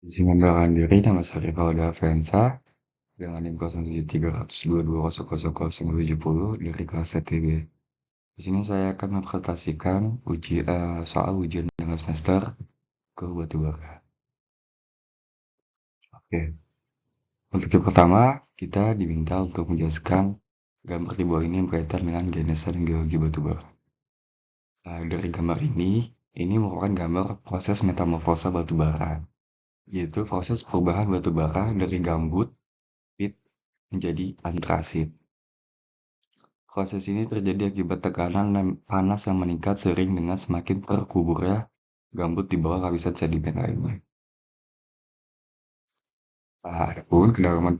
Izin memberangkatkan diri nama saya Rivalda Avanza dengan NIM 073022000070 dari kelas TTB. Di sini saya akan mempresentasikan soal ujian tengah semester ke batubara. Oke, untuk yang pertama kita diminta untuk menjelaskan gambar di bawah ini yang berkaitan dengan genesa dan geologi batubara. Dari gambar ini merupakan gambar proses metamorfosa batubara, yaitu proses perubahan batubara dari gambut pit menjadi antrasit. Proses ini terjadi akibat tekanan dan panas yang meningkat sering dengan semakin terkuburnya gambut di bawah lapisan sedimen lainnya. Adapun kedalaman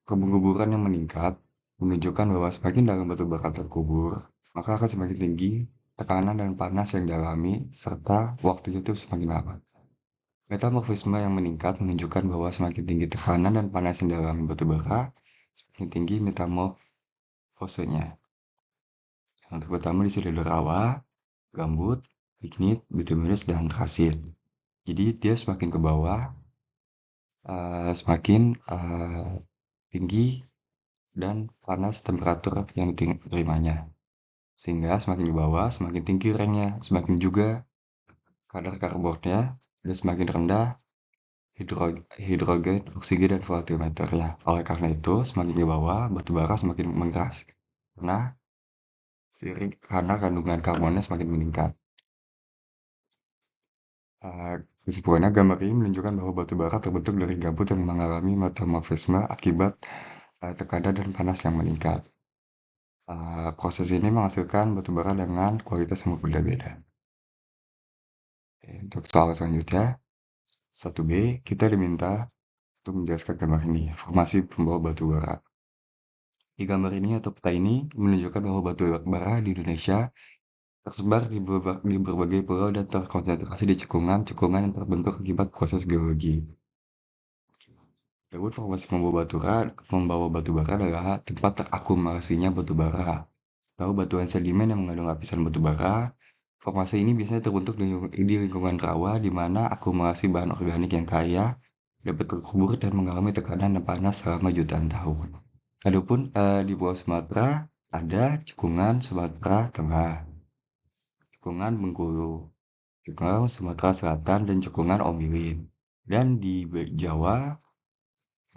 penguburan yang meningkat menunjukkan bahwa semakin dalam batu bara terkubur, maka akan semakin tinggi tekanan dan panas yang dialami serta waktunya itu semakin lama. Metamorfisme yang meningkat menunjukkan bahwa semakin tinggi tekanan dan panas yang dialami batu bara, semakin tinggi metamorfosenya. Untuk pertama di sini ada rawa, gambut, lignit, bituminus, dan antrasit. Jadi dia semakin ke bawah, semakin tinggi dan panas temperatur yang diterimanya. Sehingga semakin di bawah, semakin tinggi ranknya, semakin juga kadar karbonnya, dan semakin rendah hidrogen, oksigen, dan volumetimeternya. Oleh karena itu, semakin di bawah, batu bara semakin mengeras. Karena kandungan karbonnya semakin meningkat. Kesimpulannya, gambar ini menunjukkan bahwa batu bara terbentuk dari gambut yang mengalami metamorfisme akibat tekanan dan panas yang meningkat. Proses ini menghasilkan batu bara dengan kualitas yang berbeda-beda. Untuk soal selanjutnya, 1B, kita diminta untuk menjelaskan gambar ini, formasi pembawa batu bara. Di gambar ini atau peta ini menunjukkan bahwa batu bara di Indonesia tersebar di berbagai pulau dan terkonsentrasi di cekungan-cekungan yang terbentuk akibat proses geologi. Adapun formasi pembawa batu bara adalah tempat terakumulasinya batu bara. Lalu batuan sedimen yang mengandung lapisan batu bara. Formasi ini biasanya terbentuk di lingkungan rawa di mana akumulasi bahan organik yang kaya dapat berkubur dan mengalami tekanan dan panas selama jutaan tahun. Adapun di Pulau Sumatera ada cekungan Sumatera Tengah, cekungan Bengkulu, cekungan Sumatera Selatan, dan cekungan Ombilin. Dan di Jawa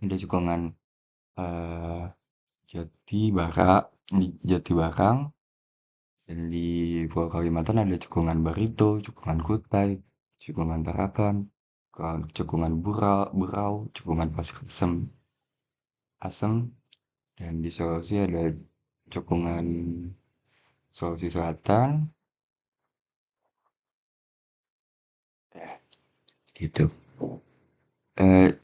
ada cekungan Jati Barang, dan di Pulau Kalimantan ada cekungan Barito, cekungan Kutai, cekungan Tarakan, cekungan Burau, cekungan Pasir Asem, dan di Sulawesi ada cekungan Sulawesi Selatan, ya gitu.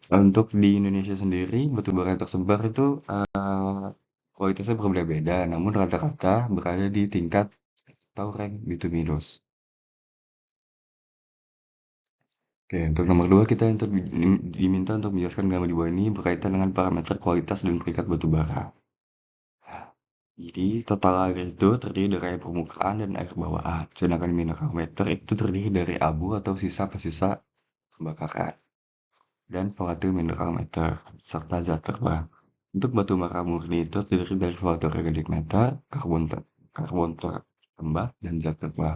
Untuk di Indonesia sendiri, batu bara yang tersebar itu kualitasnya berbeda-beda, namun rata-rata berada di tingkat atau rank bituminus. Oke, untuk nomor 2 kita diminta untuk menjelaskan gambar di bawah ini berkaitan dengan parameter kualitas dan peringkat batu bara. Jadi total air itu terdiri dari air permukaan dan air bawaan, sedangkan mineral meter itu terdiri dari abu atau sisa-sisa pembakaran dan volatil mineral meter serta zat terbang. Untuk batu bara murni itu terdiri dari volatil organic matter, karbon tertembak, dan zat terbang.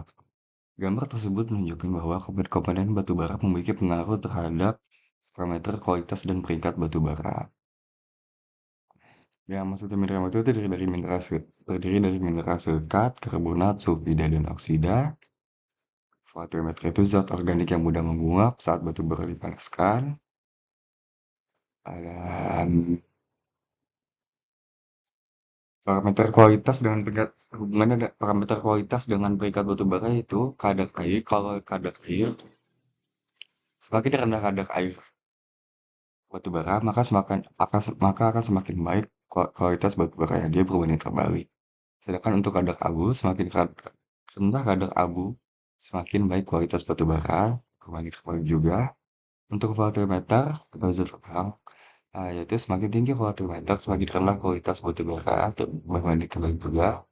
Gambar tersebut menunjukkan bahwa komponen batu bara memiliki pengaruh terhadap parameter kualitas dan peringkat batu bara. Yang maksudnya mineral metal itu terdiri dari mineral silikat, karbonat, sulfida, dan oksida. Volatimeter itu zat organik yang mudah menguap saat batu bara dipanaskan. Dan parameter kualitas dengan peringkat hubungannya parameter kualitas dengan peringkat batu bara itu kadar air. Kalau kadar air semakin rendah kadar air batu bara, maka akan semakin baik kualitas batu bara yang dia berbanding terbalik. Sedangkan untuk kadar abu, semakin rendah kadar abu, semakin baik kualitas batu bara, berbanding terbalik juga. Untuk voltimeter atau zat terbang, yaitu semakin tinggi voltimeter, semakin rendah kualitas batu bara, berbanding terbalik juga.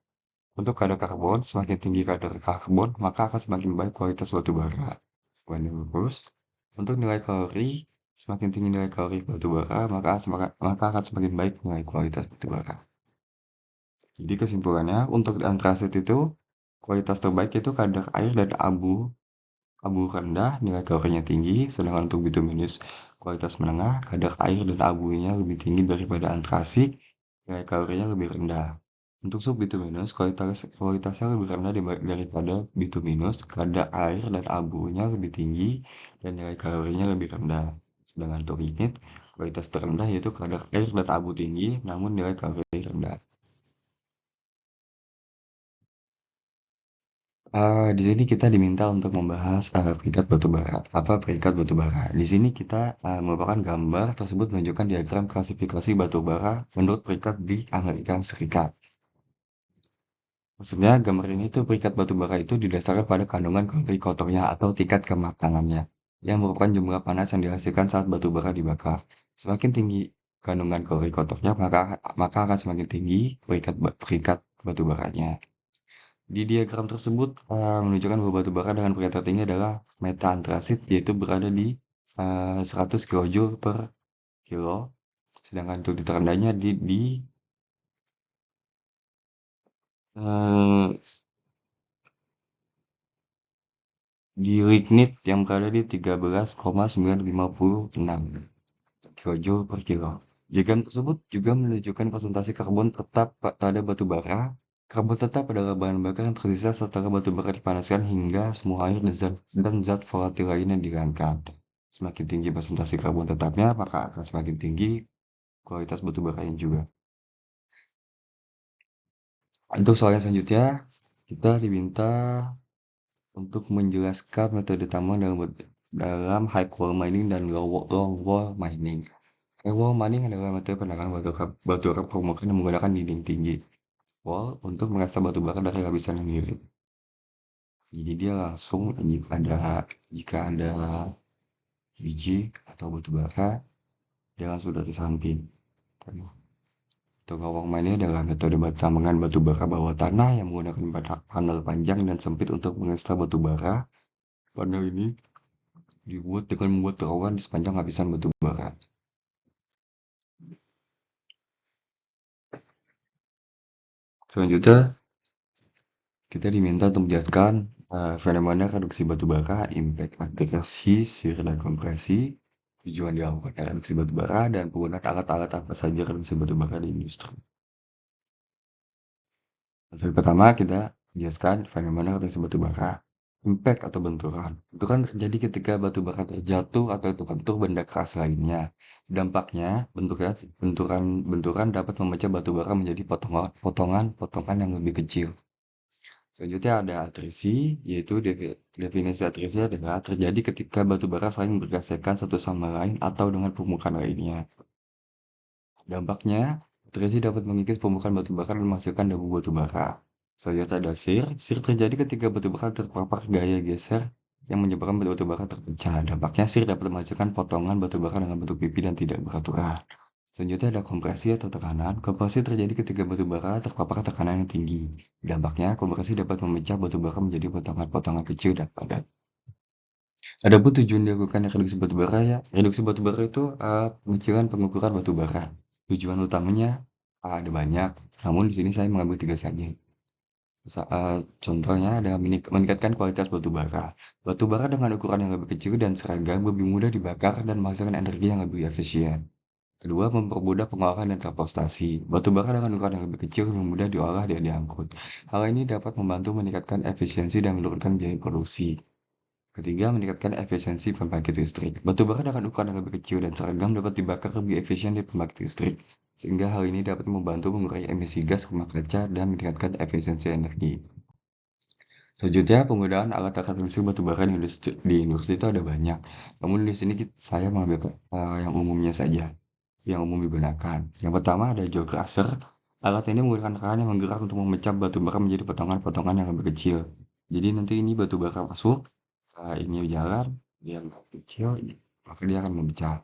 Untuk kadar karbon, semakin tinggi kadar karbon, maka akan semakin baik kualitas batu bara. Berbanding lurus. Untuk nilai kalori, Semakin tinggi nilai kalori batu bara, maka akan semakin baik nilai kualitas batu bara. Jadi kesimpulannya, untuk antrasit itu kualitas terbaik itu kadar air dan abu. Abu rendah, nilai kalorinya tinggi, sedangkan untuk bituminus kualitas menengah, kadar air dan abunya lebih tinggi daripada antrasit, nilai kalorinya lebih rendah. Untuk subbituminus, kualitasnya lebih rendah daripada bituminus, kadar air dan abunya lebih tinggi, dan nilai kalorinya lebih rendah. Sedangkan untuk lignit, kualitas terendah yaitu kadar air dan abu tinggi, namun nilai kalori rendah. Di sini kita diminta untuk membahas peringkat batu bara. Apa peringkat batu bara? Di sini kita merupakan gambar tersebut menunjukkan diagram klasifikasi batu bara menurut peringkat di Amerika Serikat. Maksudnya gambar ini tuh peringkat batu bara itu didasarkan pada kandungan kalori kotornya atau tingkat kematangannya, yang merupakan jumlah panas yang dihasilkan saat batu bara dibakar. Semakin tinggi kandungan kalori kotornya, maka akan semakin tinggi peringkat batu baranya. Di diagram tersebut menunjukkan bahwa batu bara dengan peringkat tertinggi adalah meta antrasit, yaitu berada di 100 kJ per kilo, sedangkan untuk di terendahnya eh, di lignit yang berada di 13,956 kJ per kilo. Diagram tersebut juga menunjukkan presentasi karbon tetap pada batu bara. Karbon tetap adalah bahan bakar yang tersisa setelah batu bara dipanaskan hingga semua air dan zat volatil lainnya dihilangkan. Semakin tinggi presentasi karbon tetapnya, maka akan semakin tinggi kualitas batu baranya juga. Untuk soal yang selanjutnya, kita diminta untuk menjelaskan metode tambang dalam high wall mining dan long wall mining. High wall mining adalah metode penangkapan batu bara permukaan yang menggunakan dinding tinggi wall untuk mengasah batu bara dari lapisan yang mirip. Jadi dia langsung jika ada biji atau batu bara, dia langsung dari samping. Untuk lowong mining adalah metode tambangan batu bara bawah tanah yang menggunakan panel panjang dan sempit untuk mengestra batu bara. Panel ini dibuat dengan membuat terowongan di sepanjang lapisan batu bara. Selanjutnya, kita diminta untuk menjelaskan fenomena reduksi batu bara, impact aggregasi, shear dan kompresi, tujuan dilakukan reduksi batu bara, dan penggunaan alat-alat apa saja reduksi batu bara di industri. Yang pertama, kita jelaskan fenomena reduksi batu bara. Impact atau benturan. Benturan terjadi ketika batu bara terjatuh atau terbentur benda keras lainnya. Dampaknya, benturan dapat memecah batu bara menjadi potongan-potongan yang lebih kecil. Selanjutnya ada atrisi, yaitu definisi atrisi adalah terjadi ketika batu bara saling bergesekan satu sama lain atau dengan permukaan lainnya. Dampaknya, atrisi dapat mengikis permukaan batu bara dan menghasilkan debu batu bara. Selanjutnya ada shear. Shear terjadi ketika batu bara terpapar gaya geser yang menyebabkan batu bara terpecah. Dampaknya shear dapat menghasilkan potongan batu bara dengan bentuk pipi dan tidak beraturan. Selanjutnya ada kompresi atau tekanan. Kompresi terjadi ketika batu bara terpapar tekanan yang tinggi. Dampaknya, kompresi dapat memecah batu bara menjadi potongan-potongan kecil dan padat. Adapun tujuan dilakukan reduksi batu bara ya, reduksi batu bara itu pengecilan pengukuran batu bara. Tujuan utamanya ada banyak, namun di sini saya mengambil 3 saja. Contohnya adalah meningkatkan kualitas batu bara. Batu bara dengan ukuran yang lebih kecil dan seragam lebih mudah dibakar dan menghasilkan energi yang lebih efisien. Kedua, mempermudah pengolahan dan transportasi. Batu bara dengan ukuran yang lebih kecil lebih mudah diolah dan diangkut. Hal ini dapat membantu meningkatkan efisiensi dan menurunkan biaya produksi. Ketiga, meningkatkan efisiensi pembangkit listrik. Batu bara dengan ukuran yang lebih kecil dan seragam dapat dibakar lebih efisien di pembangkit listrik, sehingga hal ini dapat membantu mengurangi emisi gas rumah kaca dan meningkatkan efisiensi energi. Selanjutnya, penggunaan alat-alat reduksi batu bara di industri itu ada banyak. Namun di sini saya mengambil yang umumnya saja, yang umum digunakan. Yang pertama ada jaw crusher. Alat ini menggunakan keran yang menggerak untuk memecah batu bara menjadi potongan-potongan yang lebih kecil. Jadi nanti ini batu bara masuk, ini jalan, dia lebih kecil, maka dia akan memecah.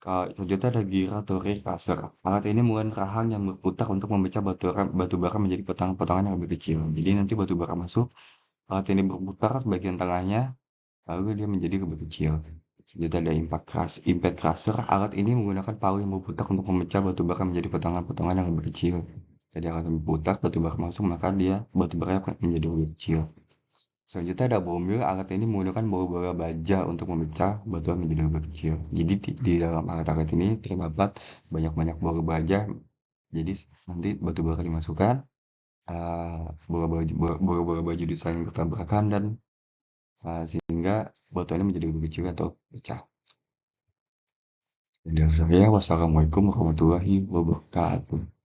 Kalau selanjutnya ada gyratory crusher. Alat ini menggunakan rahang yang berputar untuk memecah batu bara menjadi potongan-potongan yang lebih kecil. Jadi nanti batu bara masuk, alat ini berputar bagian tengahnya, lalu dia menjadi lebih kecil. Selanjutnya ada impact crusher. Alat ini menggunakan palu yang berputar untuk memecah batu bara menjadi potongan-potongan yang lebih kecil. Jadi alat yang berputar, batu bara masuk, maka batu bara akan menjadi lebih kecil. Selanjutnya ada ball mill. Alat ini menggunakan bola bola baja untuk memecah batuan menjadi lebih kecil. Jadi di dalam alat-alat ini terdapat banyak-banyak bola baja. Jadi nanti batu bara dimasukkan, bola-bola baju saling bertabrakan dan sehingga batuannya menjadi lebih kecil atau pecah. Dan dari saya, wassalamualaikum warahmatullahi wabarakatuh.